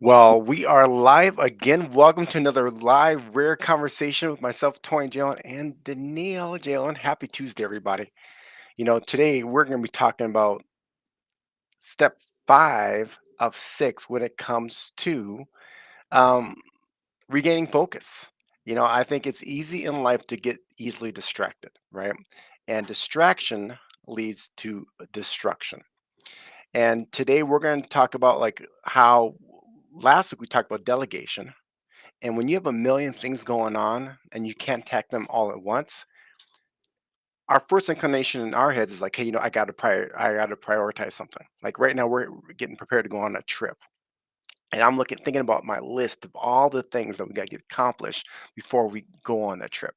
Well, we are live again. Welcome to another live, rare conversation with myself, Toy and Jalen, and Danielle Jalen. Happy Tuesday, everybody. Today we're going to be talking about step 5 of 6 when it comes to um, regaining focus. I think it's easy in life to get easily distracted, right? And distraction leads to destruction. And today we're going to talk about like how last week we talked about delegation. And when you have a million things going on and you can't tackle them all at once, our first inclination in our heads is like, hey, I got to prioritize something. Like right now, we're getting prepared to go on a trip, and I'm thinking about my list of all the things that we got to get accomplished before we go on that trip.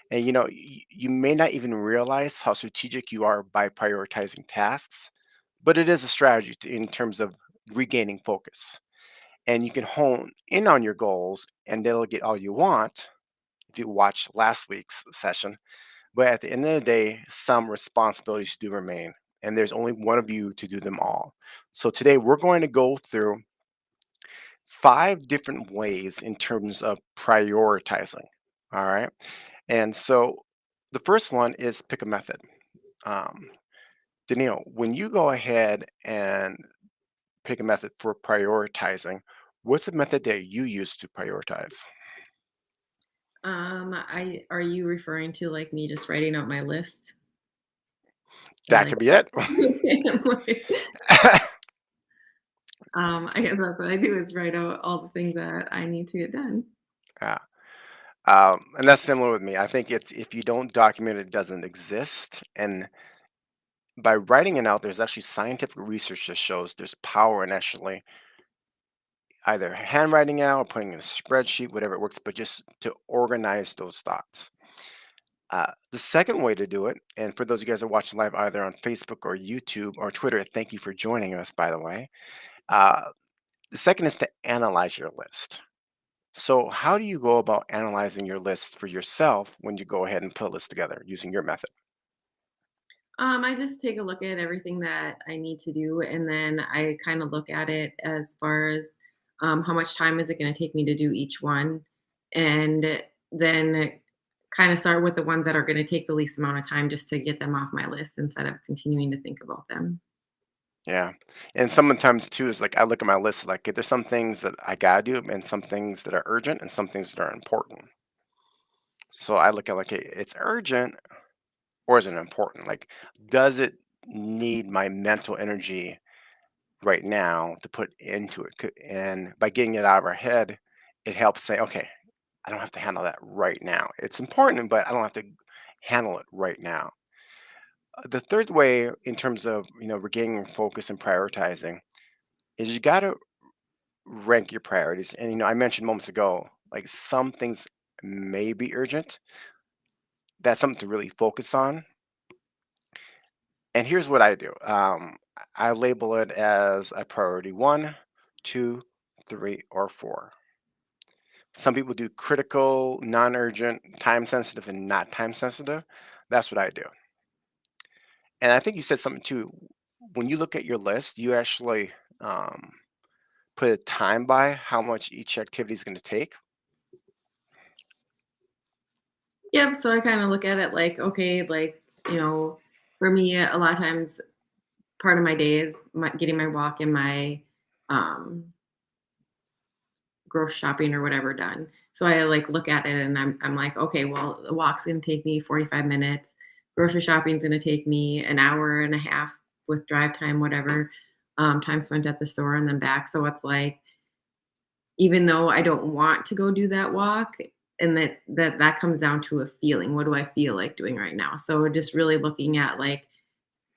And you may not even realize how strategic you are by prioritizing tasks, but it is a strategy in terms of regaining focus. And you can hone in on your goals and delegate all you want if you watched last week's session. But at the end of the day, some responsibilities do remain, and there's only one of you to do them all. So today we're going to go through 5 different ways in terms of prioritizing. All right. And so the first one is pick a method. Um, Danielle, when you go ahead and pick a method for prioritizing, what's the method that you use to prioritize? I are you referring to like me just writing out my list? Or That like could be it. I'm like, I guess that's what I do is write out all the things that I need to get done. Yeah. And that's similar with me. I think it's if you don't document it, it doesn't exist. And by writing it out, there's actually scientific research that shows there's power in actually either handwriting out or putting in a spreadsheet, whatever it works, but just to organize those thoughts. The second way to do it, and for those of you guys that are watching live either on Facebook or YouTube or Twitter, thank you for joining us, by the way. Uh, the second is to analyze your list. So, how do you go about analyzing your list for yourself when you go ahead and put a list together using your method? I just take a look at everything that I need to do, and then I kind of look at it as far as how much time is it going to take me to do each one, and then kind of start with the ones that are going to take the least amount of time just to get them off my list instead of continuing to think about them. Yeah. And sometimes too is like I look at my list like there's some things that I gotta do and some things that are urgent and some things that are important. So I look at like hey, it's urgent or is it important? Like, does it need my mental energy right now to put into it? And by getting it out of our head, it helps say, okay, I don't have to handle that right now. It's important, but I don't have to handle it right now. The third way, in terms of regaining focus and prioritizing, is you got to rank your priorities. And I mentioned moments ago, like some things may be urgent. That's something to really focus on. And here's what I do. I label it as a priority one, two, three, or four. Some people do critical, non-urgent, time sensitive, and not time sensitive. That's what I do. And I think you said something too. When you look at your list, you actually um, put a time by how much each activity is going to take. Yep, so I kinda look at it like, okay, like, for me, a lot of times, part of my day is getting my walk and my, um, grocery shopping or whatever done. So I, like, look at it and I'm like, "Okay, well, the walk's gonna take me 45 minutes, grocery shopping's gonna take me an hour and a half with drive time, whatever, time spent at the store and then back." So it's like, even though I don't want to go do that walk, and that comes down to a feeling. What do I feel like doing right now? So just really looking at like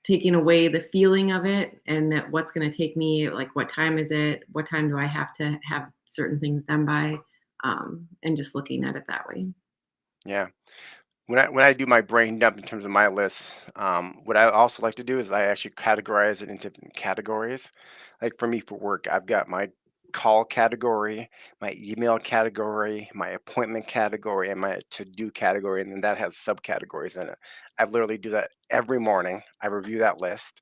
taking away the feeling of it and that what's going to take me, like what time is it? What time do I have to have certain things done by? And just looking at it that way. Yeah. When I do my brain dump in terms of my list, what I also like to do is I actually categorize it into different categories. Like for me, for work, I've got my call category, my email category, my appointment category, and my to-do category, and then that has subcategories in it. I literally do that every morning. I review that list,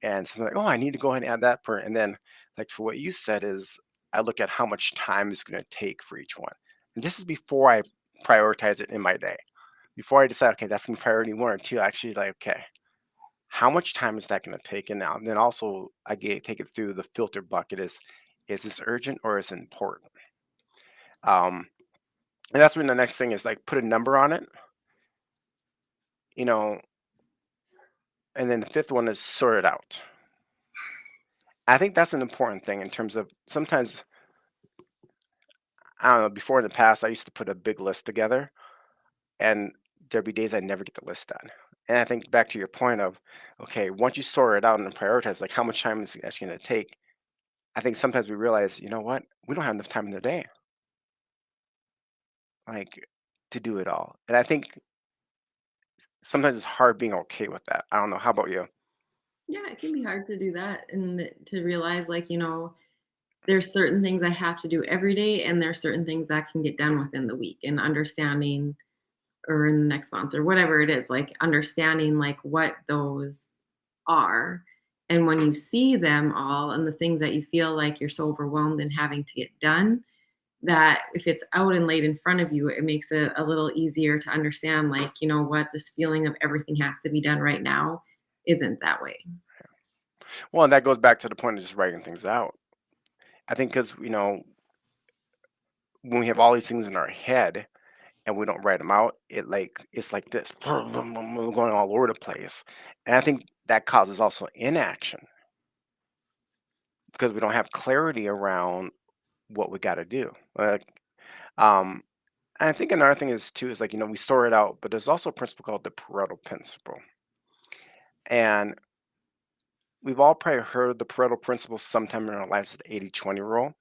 and so I'm like, oh, I need to go ahead and add that per. And then, like for what you said is. I look at how much time it's going to take for each one. And this is before I prioritize it in my day. Before I decide, okay, that's my priority one or two, I actually like, okay, how much time is that going to take? And now, then also take it through the filter bucket is this urgent or is it important? Um, and that's when the next thing is like put a number on it, you know, and then the fifth one is sort it out. I think that's an important thing in terms of sometimes, I don't know, before in the past, I used to put a big list together and there'd be days I never get the list done. And I think back to your point of, okay, once you sort it out and prioritize, like how much time is it actually going to take? I think sometimes we realize, you know what, we don't have enough time in the day, like to do it all. And I think sometimes it's hard being okay with that. I don't know. How about you? Yeah, it can be hard to do that and to realize, like, there's certain things I have to do every day, and there's certain things that can get done within the week, and understanding, or in the next month, or whatever it is, like understanding like what those are. And when you see them all and the things that you feel like you're so overwhelmed and having to get done, that if it's out and laid in front of you, it makes it a little easier to understand, like, what, this feeling of everything has to be done right now isn't that way. Well, and that goes back to the point of just writing things out. I think because, when we have all these things in our head and we don't write them out, it's like this going all over the place. And I think that causes also inaction because we don't have clarity around what we got to do. Um, and I think another thing is too is like, we store it out, but there's also a principle called the Pareto principle. And we've all probably heard the Pareto principle sometime in our lives, the 80-20 rule.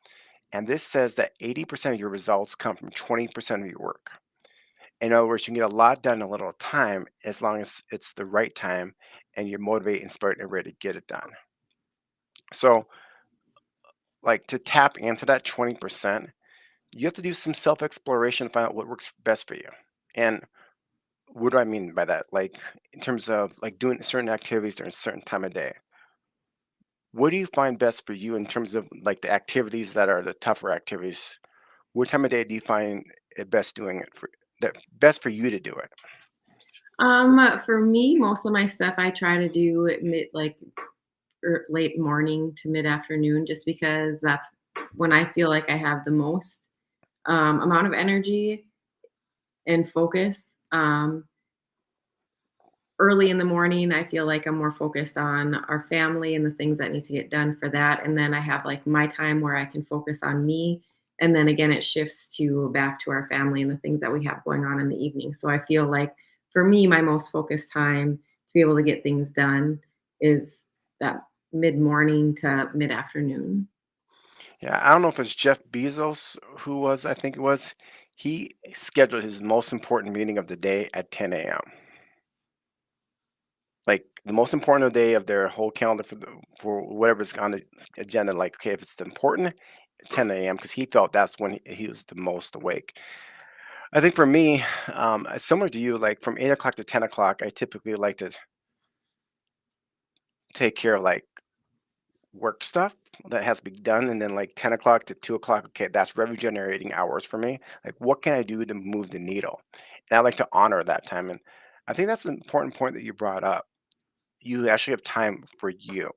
And this says that 80% of your results come from 20% of your work. In other words, you can get a lot done in a little time as long as it's the right time and you're motivated, inspired, and ready to get it done. So, like to tap into that 20%, you have to do some self exploration to find out what works best for you. And what do I mean by that? Like in terms of like doing certain activities during a certain time of day. What do you find best for you in terms of like the activities that are the tougher activities? What time of day do you find it best doing it for that best for you to do it? For me, most of my stuff I try to do at late morning to mid afternoon, just because that's when I feel like I have the most amount of energy and focus. Early in the morning, I feel like I'm more focused on our family and the things that need to get done for that. And then I have like my time where I can focus on me. And then again, it shifts to back to our family and the things that we have going on in the evening. So I feel like for me, my most focused time to be able to get things done is that mid morning to mid afternoon. Yeah, I don't know if it's Jeff Bezos who was, I think it was, he scheduled his most important meeting of the day at 10 a.m. Like the most important day of their whole calendar for whatever's on the agenda. Like, okay, if it's important, 10 a.m. because he felt that's when he was the most awake. I think for me, similar to you, like from 8 o'clock to 10 o'clock, I typically like to take care of like work stuff that has to be done, and then like 10 o'clock to 2 o'clock, okay, that's revenue generating hours for me. Like, what can I do to move the needle? And I like to honor that time. And I think that's an important point that you brought up. You actually have time for you.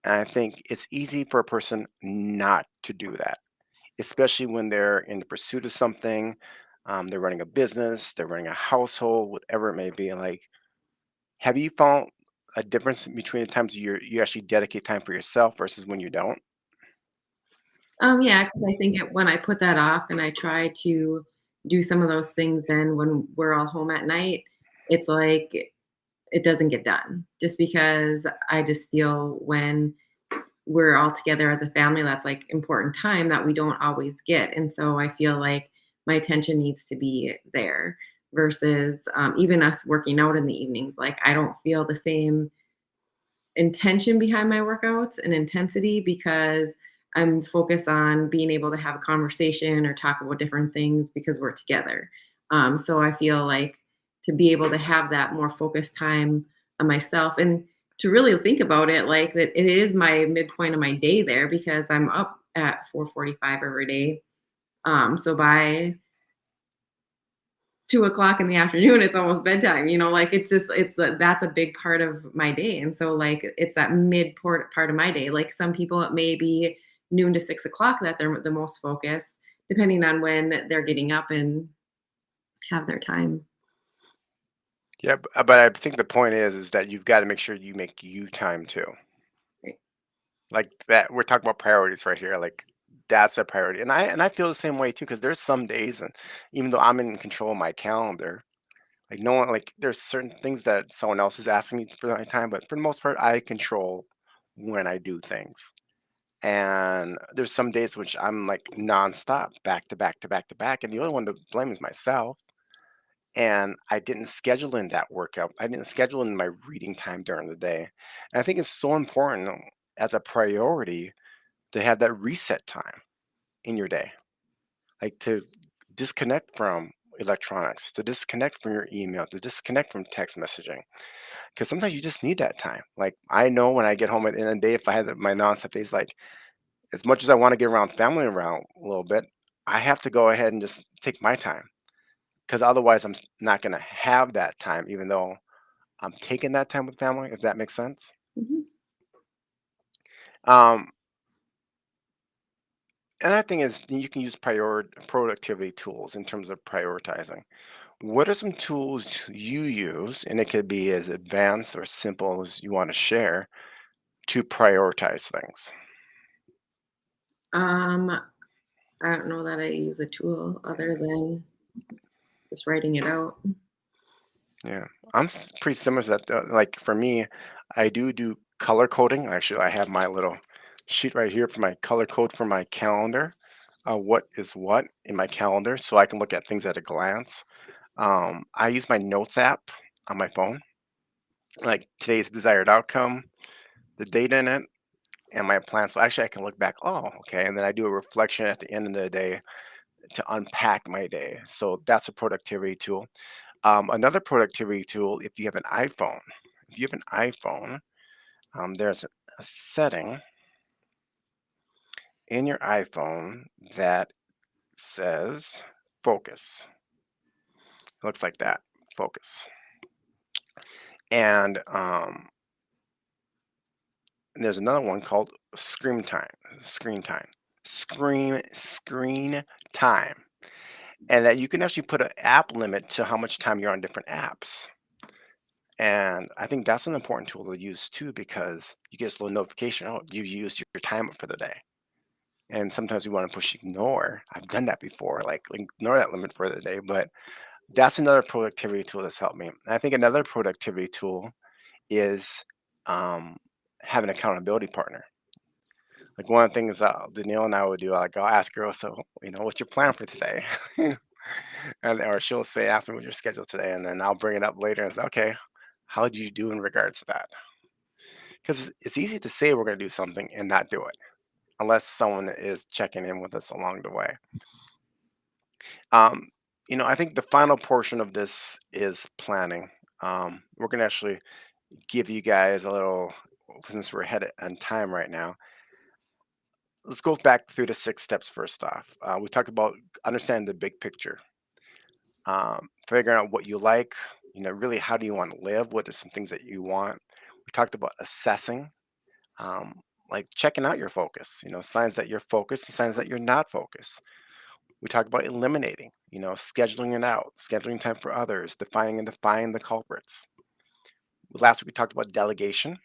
And I think it's easy for a person not to do that, especially when they're in the pursuit of something. They're running a business, they're running a household, whatever it may be. Like, have you found a difference between the times you actually dedicate time for yourself versus when you don't? Yeah, because I think when I put that off and I try to do some of those things, then when we're all home at night, it's like it doesn't get done, just because I just feel when we're all together as a family, that's like important time that we don't always get. And so I feel like my attention needs to be there versus even us working out in the evenings. Like I don't feel the same intention behind my workouts and intensity because I'm focused on being able to have a conversation or talk about different things because we're together. So I feel like to be able to have that more focused time on myself and to really think about it like that it is my midpoint of my day there because I'm up at 4:45 every day. So by 2 o'clock in the afternoon, it's almost bedtime, like that's a big part of my day. And so like it's that part of my day. Like some people, it may be noon to 6 o'clock that they're the most focused, depending on when they're getting up and have their time. Yeah, but I think the point is that you've got to make sure you make you time too. Right. Like that, we're talking about priorities right here. Like that's a priority, and I feel the same way too. Because there's some days, and even though I'm in control of my calendar, like no one, like there's certain things that someone else is asking me for my time, but for the most part, I control when I do things. And there's some days which I'm like nonstop, back to back to back to back, and the only one to blame is myself. And I didn't schedule in that workout. I didn't schedule in my reading time during the day. And I think it's so important as a priority to have that reset time in your day, like to disconnect from electronics, to disconnect from your email, to disconnect from text messaging. Because sometimes you just need that time. Like I know when I get home at the end of the day, if I had my nonstop days, like as much as I want to get around family around a little bit, I have to go ahead and just take my time. Because otherwise, not going to have that time, even though I'm taking that time with family, if that makes sense. Mhm. Um, Another thing is you can use productivity tools in terms of prioritizing. What are some tools you use, and it could be as advanced or simple as you want to share, to prioritize things? Um, I don't know that I use a tool other than just writing it out. Yeah, pretty similar to that. Like for me, I do color coding. Actually, I have my little sheet right here for my color code for my calendar. What is what in my calendar, so I can look at things at a glance. I use my notes app on my phone, like today's desired outcome, the date in it, and my plan. So actually, I can look back. Oh, okay, and then I do a reflection at the end of the day to unpack my day. So that's a productivity tool. Another productivity tool, if you have an iPhone, if you have an iPhone, there's a setting in your iPhone that says focus. It looks like that, focus. And there's another one called screen time, screen time. And that you can actually put an app limit to how much time you're on different apps. And I think that's an important tool to use too, because you get this little notification, oh, you've used your time up for the day. And sometimes we want to push ignore. I've done that before, like ignore that limit for the day. But that's another productivity tool that's helped me. And I think another productivity tool is um, have an accountability partner. Like one of the things Danielle and I would do, like I'll ask her, so what's your plan for today? And or she'll say, ask me what your schedule today, and then I'll bring it up later and say, okay, how did you do in regards to that? Because it's easy to say we're going to do something and not do it unless someone is checking in with us along the way. Um, I think the final portion of this is planning. We're going to actually give you guys a little, since we're ahead on time right now. Let's go back through the 6 steps first off. We talked about understanding the big picture, figuring out what you like, really how do you want to live? What are some things that you want? We talked about assessing, um, like checking out your focus, signs that you're focused and signs that you're not focused. We talked about eliminating, scheduling it out, scheduling time for others, defining and define the culprits. Last week we talked about delegation,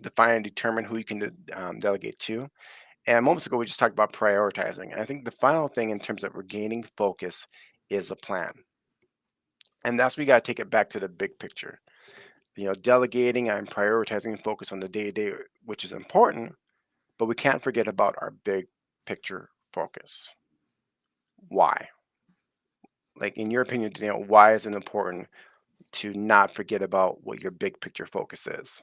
define and determine who you can delegate to. And moments ago we just talked about prioritizing. And I think the final thing in terms of regaining focus is a plan. And that's we got to take it back to the big picture. Delegating and prioritizing and focus on the day to day, which is important, but we can't forget about our big picture focus. Why? Like, in your opinion, Danielle, why is it important to not forget about what your big picture focus is?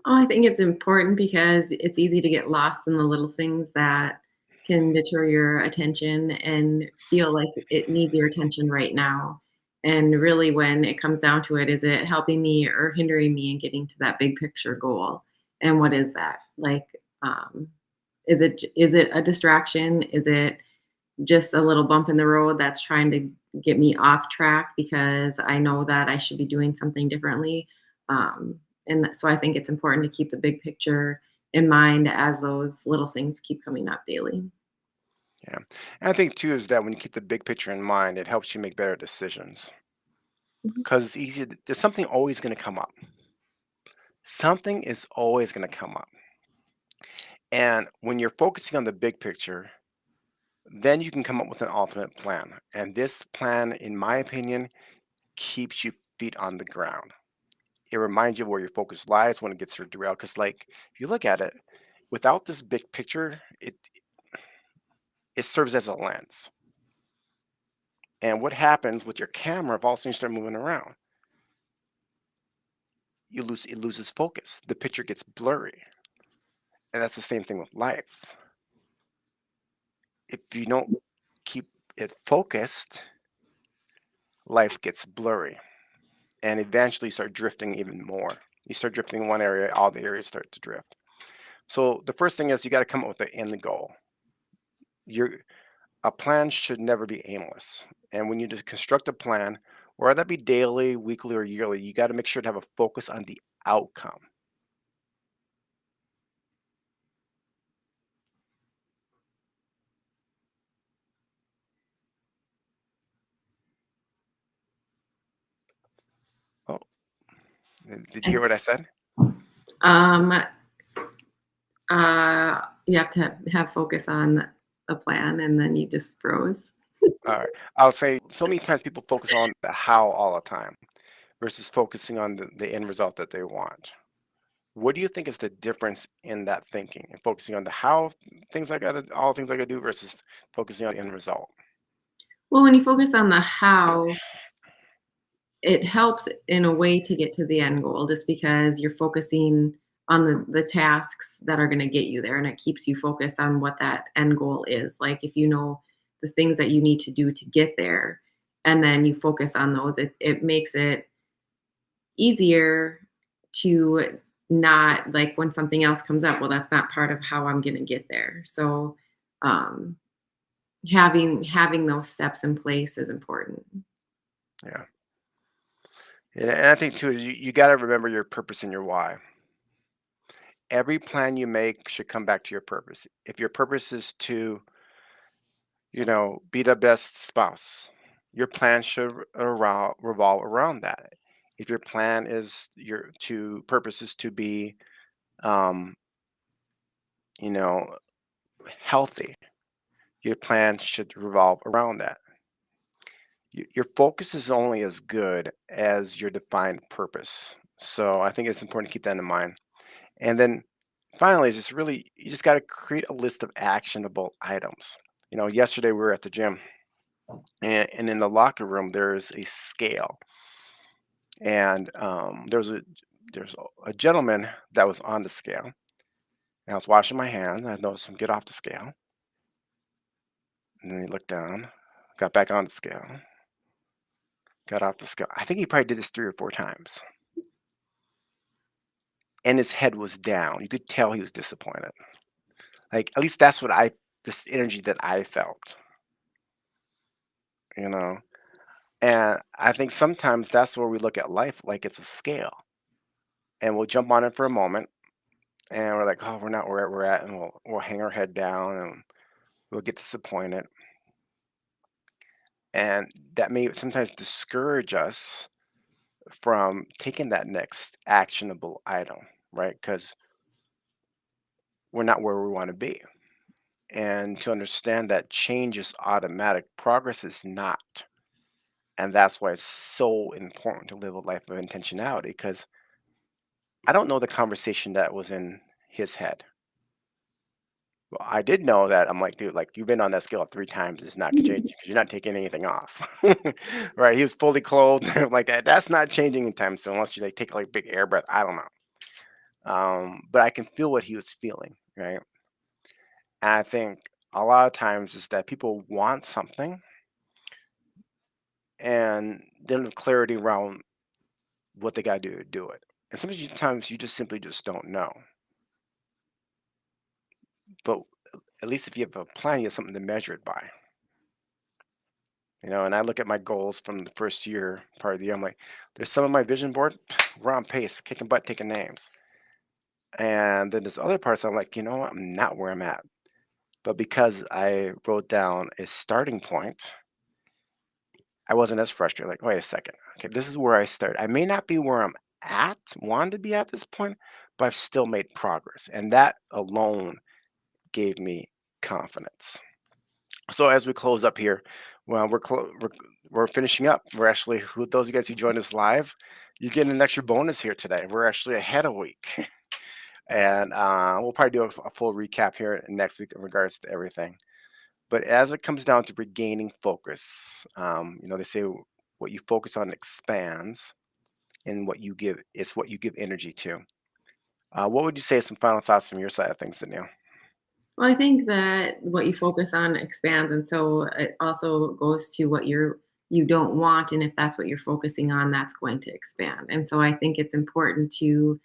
Oh, I think it's important because it's easy to get lost in the little things that can deter your attention and feel like it needs your attention right now. And really, when it comes down to it, is it helping me or hindering me in getting to that big picture goal? And what is that? Like, is it a distraction? Is it just a little bump in the road that's trying to get me off track because I know that I should be doing something differently? So I think it's important to keep the big picture in mind as those little things keep coming up daily. Yeah. And I think too is that when you keep the big picture in mind, it helps you make better decisions. Mhm. Because it's easy, there's something always going to come up. Something is always going to come up. And when you're focusing on the big picture, then you can come up with an ultimate plan. And this plan, in my opinion, keeps you feet on the ground. It reminds you where your focus lies when it gets derailed. Because, like, if you look at it, without this big picture, it serves as a lens. And what happens with your camera if all of a sudden you start moving around? It loses focus. The picture gets blurry. And that's the same thing with life. If you don't keep it focused, life gets blurry. And eventually you start drifting even more. You start drifting in one area, all the areas start to drift. So the first thing is you got to come up with the end goal. Your A plan should never be aimless. And when you just construct a plan, whether that be daily, weekly, or yearly, you got to make sure to have a focus on the outcome. Oh, did you hear And what I said? um, you have to have focus on a plan, and then you just froze. All right. I'll say so many times people focus on the how all the time versus focusing on the end result that they want. What do you think is the difference in that thinking and focusing on the how things I gotta all things I gotta do versus focusing on the end result? Well, when you focus on the how, it helps in a way to get to the end goal just because you're focusing on the tasks that are going to get you there, and it keeps you focused on what that end goal is. Like if you know the things that you need to do to get there and then you focus on those, it makes it easier to not like when something else comes up, well, that's not part of how I'm going to get there. So um having those steps in place is important. Yeah. And I think too is you gotta remember your purpose and your why. Every plan you make should come back to your purpose. If your purpose is to, be the best spouse, your plan should revolve around that. If your plan is your to purpose is to be, um, you know, healthy, your plan should revolve around that. Your focus is only as good as your defined purpose. So I think it's important to keep that in mind. And then finally, is just really, you just got to create a list of actionable items. Yesterday we were at the gym, and in the locker room, there's a scale. And there's a gentleman that was on the scale. And I was washing my hands. I noticed him get off the scale. And then he looked down, got back on the scale, got off the scale. I think he probably did this 3 or 4 times. And his head was down. You could tell he was disappointed. Like, at least that's this energy that I felt, you know? And I think sometimes that's where we look at life like it's a scale. And we'll jump on it for a moment and we're like, oh, we're not where we're at. And we'll hang our head down and we'll get disappointed. And that may sometimes discourage us from taking that next actionable item, right? Because we're not where we want to be. And to understand that change is automatic, progress is not. And that's why it's so important to live a life of intentionality because I don't know the conversation that was in his head. Well, I did know that I'm like, dude, like you've been on that scale 3 times. It's not changing because you're not taking anything off, right? He was fully clothed, like that. That's not changing in time. So unless you like take like big air breath, I don't know. But I can feel what he was feeling, right? And I think a lot of times is that people want something and they don't have clarity around what they got to do it. And sometimes you just simply just don't know. But at least if you have a plan, you have something to measure it by. And I look at my goals from the first year, part of the year. I'm like, there's some of my vision board, we're on pace, kicking butt, taking names. And then there's other parts I'm like, what? I'm not where I'm at. But because I wrote down a starting point, I wasn't as frustrated. Like, wait a second. Okay, this is where I started. I may not be where I'm wanted to be at this point, but I've still made progress. And that alone gave me confidence. So as we close up here, well, we're finishing up. We're actually, who those of you guys who joined us live, you're getting an extra bonus here today. We're actually ahead a week. And we'll probably do a full recap here next week in regards to everything. But as it comes down to regaining focus, they say what you focus on expands, and what you give is what you give energy to. What would you say is some final thoughts from your side of things, Danielle? Well, I think that what you focus on expands, and so it also goes to what you don't want, and if that's what you're focusing on, that's going to expand. And so I think it's important to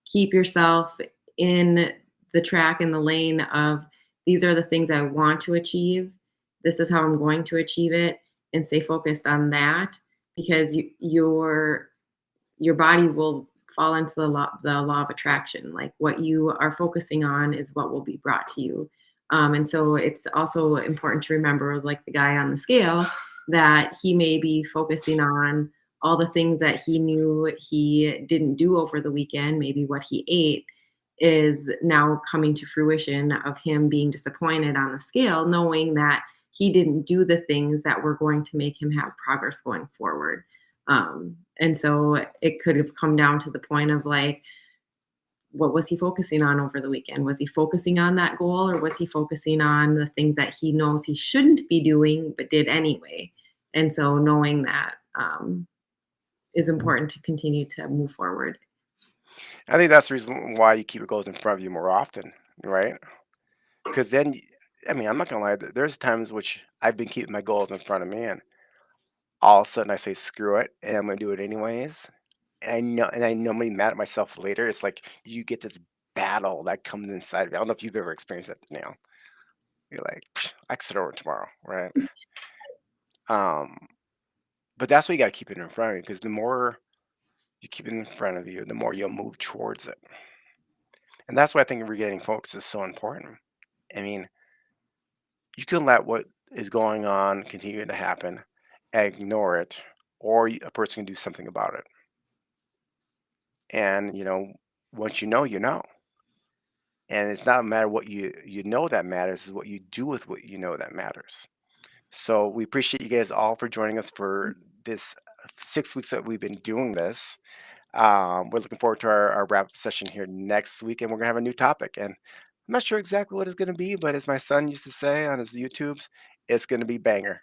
keep yourself in the track in the lane of these are the things I want to achieve. This is how I'm going to achieve it, and stay focused on that because your body will fall into the law of attraction. Like what you are focusing on is what will be brought to you. And so it's also important to remember, like the guy on the scale, that he may be focusing on all the things that he knew he didn't do over the weekend, maybe what he ate is now coming to fruition of him being disappointed on the scale, knowing that he didn't do the things that were going to make him have progress going forward. And so it could have come down to the point of like, what was he focusing on over the weekend? Was he focusing on that goal or was he focusing on the things that he knows he shouldn't be doing but did anyway? And so knowing that is important to continue to move forward. I think that's the reason why you keep your goals in front of you more often, right? Because then, I mean, I'm not gonna lie. There's times which I've been keeping my goals in front of me, and all of a sudden I say screw it, and I'm gonna do it anyways. And I know I'm mad at myself later. It's like you get this battle that comes inside of you. I don't know if you've ever experienced that, You're like, I can start over tomorrow, right? Um, but that's why you gotta keep it in front of you, because the more you keep it in front of you, the more you'll move towards it. And that's why I think regaining focus is so important. I mean, you can let what is going on continue to happen, ignore it, or a person can do something about it. And once you know, you know. And it's not a matter what you know that matters, is what you do with what you know that matters. So we appreciate you guys all for joining us for this 6 weeks that we've been doing this. We're looking forward to our wrap up session here next week, and we're gonna have a new topic. And I'm not sure exactly what it's gonna be, but as my son used to say on his YouTubes, it's gonna be banger.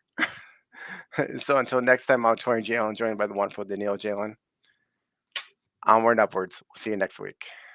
So until next time, I'm Tori Jalen, joined by the wonderful Danielle Jalen. Onward and upwards. We'll see you next week.